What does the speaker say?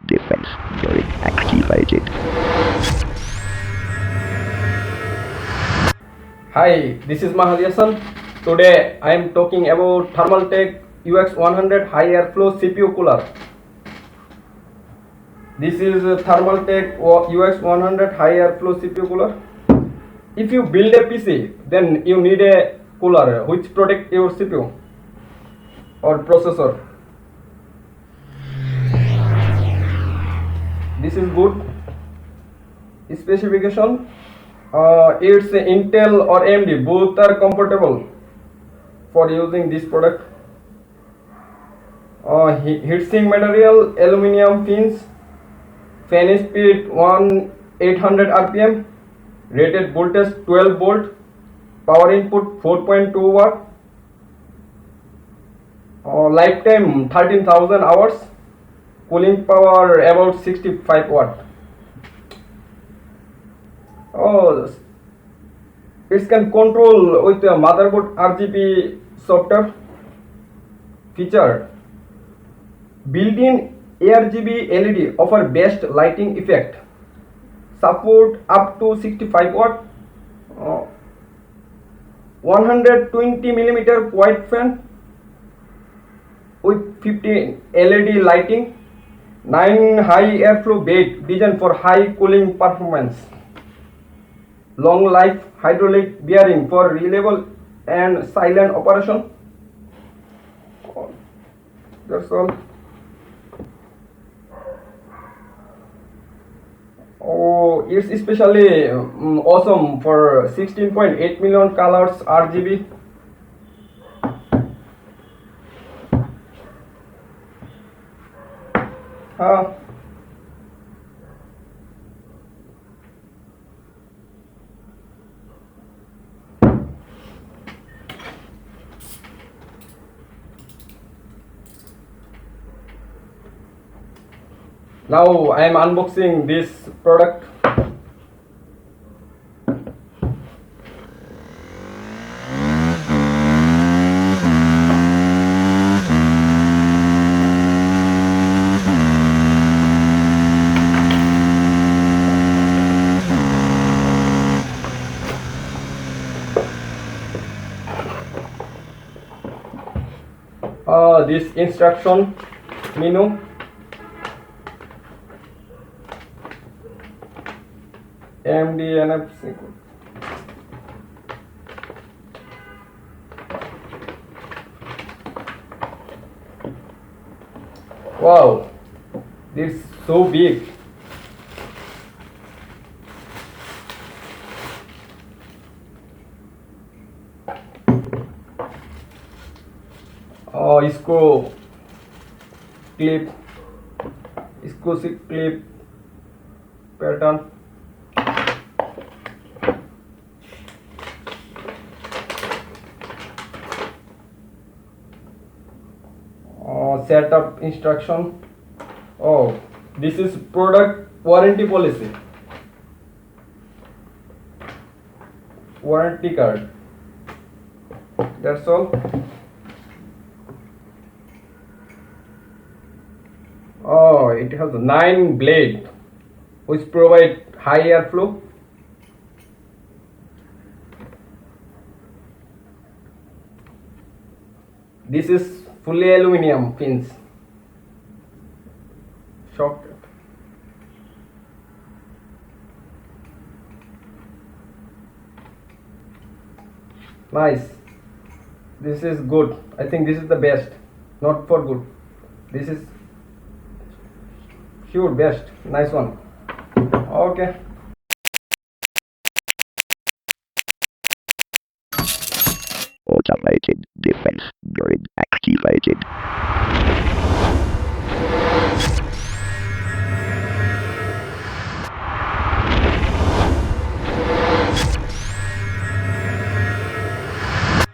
defense during activated. Hi, this is Mahdy. Today I am talking about Thermaltake UX100 high airflow CPU cooler. This is a Thermaltake UX100 high airflow CPU cooler. If you build a PC, then you need a cooler which protect your CPU or processor. This is good. Specification. It's Intel or AMD, both are compatible for using this product. Heatsink material, aluminum fins, fan speed 800 rpm, rated voltage 12 volt, power input 4.2 watt, lifetime 13,000 hours, cooling power about 65 watt. It can control with the motherboard RGB software feature. Built-in ARGB LED offer best lighting effect. Support up to 65 watt. 120 millimeter wide fan with 15 LED lighting. 9 high airflow bed designed for high cooling performance. Long life hydraulic bearing for reliable and silent operation. That's all. It's especially awesome for 16.8 million colors RGB. Now I am unboxing this product. This instruction menu. AMD NFC. Wow, this is so big. इसको clip pattern. Setup instruction. This is product warranty policy. Warranty card. That's all. It has 9 blades which provide high airflow. This is fully aluminum fins. Shock. Nice. This is good. I think this is the best. Not for good. This is sure best. Nice one. Okay.